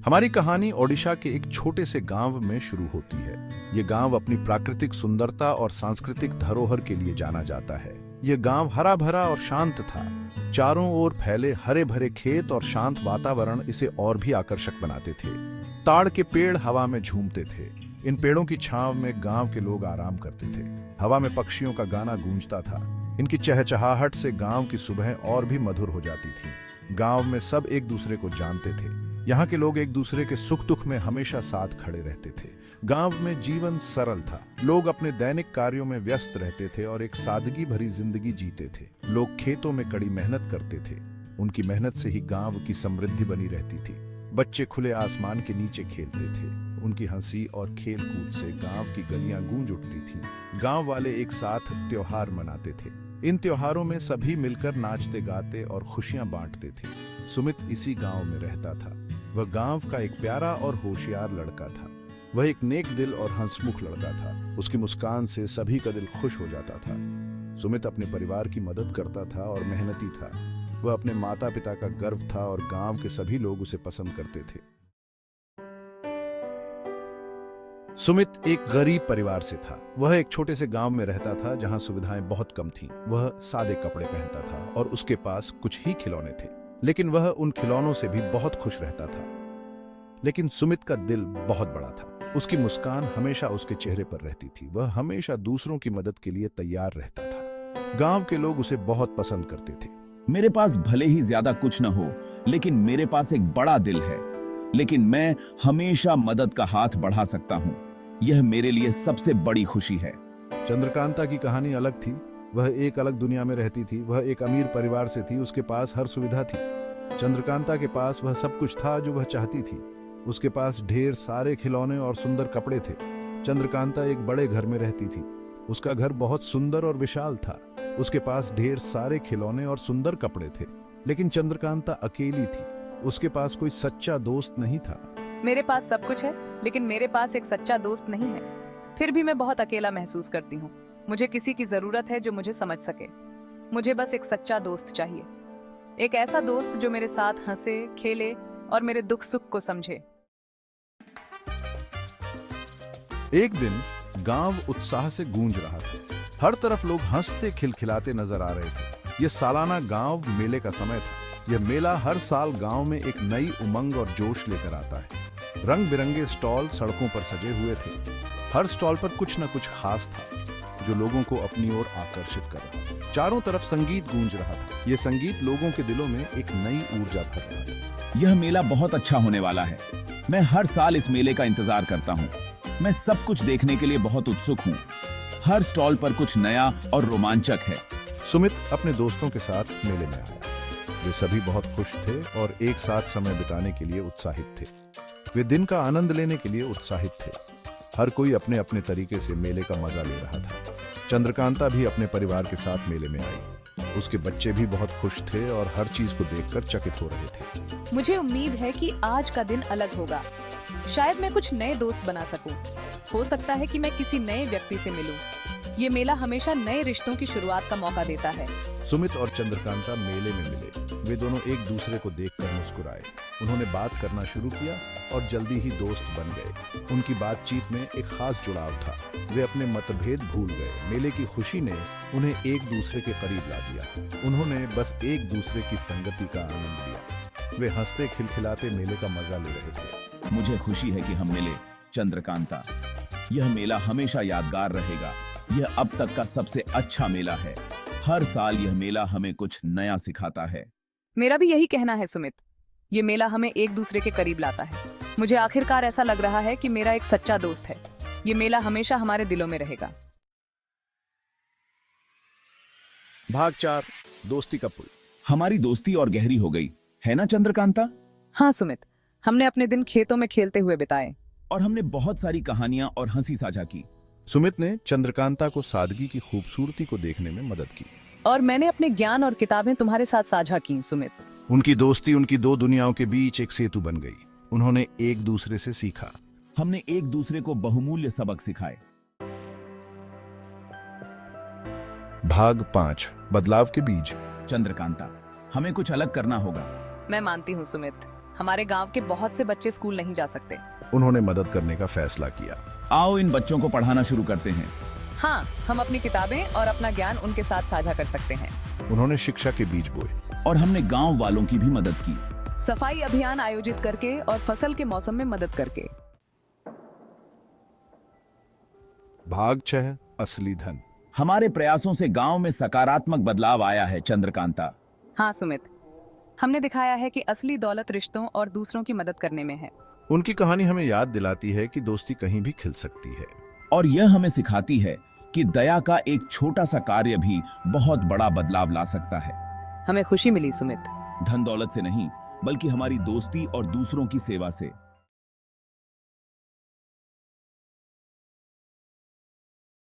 हमारी कहानी ओडिशा के एक छोटे से गांव में शुरू होती है। ये गांव अपनी प्राकृतिक सुंदरता और सांस्कृतिक धरोहर के लिए जाना जाता है। ये गांव हरा भरा और शांत था। चारों ओर फैले हरे भरे खेत और शांत वातावरण इसे और भी आकर्षक बनाते थे। ताड़ के पेड़ हवा में झूमते थे। इन पेड़ों की छांव में गांव के लोग आराम करते थे। हवा में पक्षियों का गाना गूंजता था। इनकी चहचहाहट से गांव की सुबह और भी मधुर हो जाती थी। गांव में सब एक दूसरे को जानते थे। यहाँ के लोग एक दूसरे के सुख दुख में हमेशा साथ खड़े रहते थे। गांव में जीवन सरल था। लोग अपने दैनिक कार्यों में व्यस्त रहते थे और एक सादगी भरी जिंदगी जीते थे। लोग खेतों में कड़ी मेहनत करते थे। उनकी मेहनत से ही गांव की समृद्धि बनी रहती थी। बच्चे खुले आसमान के नीचे खेलते थे। उनकी हंसी और खेल कूद से गांव की गलियां गूंज उठती थीं। गांव वाले एक साथ त्योहार मनाते थे। इन त्योहारों में सभी मिलकर नाचते गाते और खुशियां बांटते थे। सुमित इसी गांव में रहता था। वह गांव का एक प्यारा और होशियार लड़का था। वह एक नेक दिल और हंसमुख लड़का था। उसकी मुस्कान से सभी का दिल खुश हो जाता था। सुमित अपने परिवार की मदद करता था और मेहनती था। वह अपने माता पिता का गर्व था और गांव के सभी लोग उसे पसंद करते थे। सुमित एक गरीब परिवार से था। वह एक छोटे से गांव में रहता था जहां सुविधाएं बहुत कम थीं। वह सादे कपड़े पहनता था और उसके पास कुछ ही खिलौने थे, लेकिन वह उन खिलौनों से भी बहुत खुश रहता था। लेकिन सुमित का दिल बहुत बड़ा था। उसकी मुस्कान हमेशा उसके चेहरे पर रहती थी। वह हमेशा दूसरों की मदद के लिए तैयार रहता था। गांव के लोग उसे बहुत पसंद करते थे। मेरे पास भले ही ज्यादा कुछ न हो, लेकिन मेरे पास एक बड़ा दिल है। लेकिन मैं हमेशा मदद का हाथ बढ़ा सकता हूँ। यह मेरे लिए सबसे बड़ी खुशी है। चंद्रकांता की कहानी अलग थी। वह एक अलग दुनिया में रहती थी। वह एक अमीर परिवार से थी। उसके पास हर सुविधा थी। चंद्रकांता के पास वह सब कुछ था जो वह चाहती थी। उसके पास ढेर सारे खिलौने और सुंदर कपड़े थे। चंद्रकांता एक बड़े घर में रहती थी। उसका घर बहुत सुंदर और विशाल था। उसके पास ढेर सारे खिलौने और सुंदर कपड़े थे। लेकिन चंद्रकांता अकेली थी। उसके पास कोई सच्चा दोस्त नहीं था। मेरे पास सब कुछ है, लेकिन मेरे पास एक सच्चा दोस्त नहीं है। फिर भी मैं बहुत अकेला महसूस करती हूँ। मुझे किसी की जरूरत है जो मुझे समझ सके। मुझे बस एक सच्चा दोस्त चाहिए। एक ऐसा दोस्त जो मेरे साथ हंसे, खेले और मेरे दुख सुख को समझे। एक दिन गांव उत्साह से गूंज रहा था। हर तरफ लोग हंसते खिलखिलाते नजर आ रहे थे। यह सालाना गांव मेले का समय था। यह मेला हर साल गांव में एक नई उमंग और जोश लेकर आता है। रंग बिरंगे स्टॉल सड़कों पर सजे हुए थे। हर स्टॉल पर कुछ न कुछ खास था जो लोगों को अपनी ओर आकर्षित कर रहा था। चारों तरफ संगीत गूंज रहा था। यह संगीत लोगों के दिलों में एक नई ऊर्जा भर रहा था। यह मेला बहुत अच्छा होने वाला है। मैं हर साल इस मेले का इंतजार करता हूँ। मैं सब कुछ देखने के लिए बहुत उत्सुक हूँ। हर स्टॉल पर कुछ नया और रोमांचक है। सुमित अपने दोस्तों के साथ मेले में आया। वे सभी बहुत खुश थे और एक साथ समय बिताने के लिए उत्साहित थे। वे दिन का आनंद लेने के लिए उत्साहित थे। हर कोई अपने अपने तरीके से मेले का मजा ले रहा था। चंद्रकांता भी अपने परिवार के साथ मेले में आई। उसके बच्चे भी बहुत खुश थे और हर चीज को देखकर चकित हो रहे थे। मुझे उम्मीद है कि आज का दिन अलग होगा। शायद मैं कुछ नए दोस्त बना सकूं। हो सकता है कि मैं किसी नए व्यक्ति से मिलूं। ये मेला हमेशा नए रिश्तों की शुरुआत का मौका देता है। सुमित और चंद्रकांता मेले में मिले। वे दोनों एक दूसरे को देखकर मुस्कुराए। उन्होंने बात करना शुरू किया और जल्दी ही दोस्त बन गए। उनकी बातचीत में एक खास जुड़ाव था। वे अपने मतभेद भूल गए। मेले की खुशी ने उन्हें एक दूसरे के करीब ला दिया। उन्होंने बस एक दूसरे की संगति का आनंद लिया। वे हंसते खिलखिलाते मेले का मजा ले रहे थे। मुझे खुशी है कि हम मिले, चंद्रकांता। यह मेला हमेशा यादगार रहेगा। यह अब तक का सबसे अच्छा मेला है। हर साल यह मेला हमें कुछ नया सिखाता है। मेरा भी यही कहना है सुमित। ये मेला हमें एक दूसरे के करीब लाता है। मुझे आखिरकार ऐसा लग रहा है कि मेरा एक सच्चा दोस्त है। ये मेला हमेशा हमारे दिलों में रहेगा। भाग 4, दोस्ती का पुल। हमारी दोस्ती और गहरी हो गई है ना चंद्रकांता? हाँ सुमित, हमने अपने दिन खेतों में खेलते हुए बिताए। और हमने बहुत सारी कहानियां और हंसी साझा की। सुमित ने चंद्रकांता को सादगी की खूबसूरती को देखने में मदद की। और मैंने अपने ज्ञान और किताबें तुम्हारे साथ साझा की सुमित। उनकी दोस्ती उनकी दो दुनियाओं के बीच एक सेतु बन गई। उन्होंने एक दूसरे से सीखा। हमने एक दूसरे को बहुमूल्य सबक सिखाए। भाग 5, बदलाव के बीज। चंद्रकांता, हमें कुछ अलग करना होगा। मैं मानती हूँ सुमित। हमारे गांव के बहुत से बच्चे स्कूल नहीं जा सकते। उन्होंने मदद करने का फैसला किया। आओ इन बच्चों को पढ़ाना शुरू करते हैं। हाँ, हम अपनी किताबें और अपना ज्ञान उनके साथ साझा कर सकते हैं। उन्होंने शिक्षा के बीज बोए। और हमने गांव वालों की भी मदद की। सफाई अभियान आयोजित करके और फसल के मौसम में मदद करके। भाग 6, असली धन। हमारे प्रयासों से गांव में सकारात्मक बदलाव आया है चंद्रकांता। हाँ सुमित, हमने दिखाया है कि असली दौलत रिश्तों और दूसरों की मदद करने में है। उनकी कहानी हमें याद दिलाती है कि दोस्ती कहीं भी खिल सकती है। और यह हमें सिखाती है कि दया का एक छोटा सा कार्य भी बहुत बड़ा बदलाव ला सकता है। हमें खुशी मिली सुमित। धन दौलत से नहीं, बल्कि हमारी दोस्ती और दूसरों की सेवा से।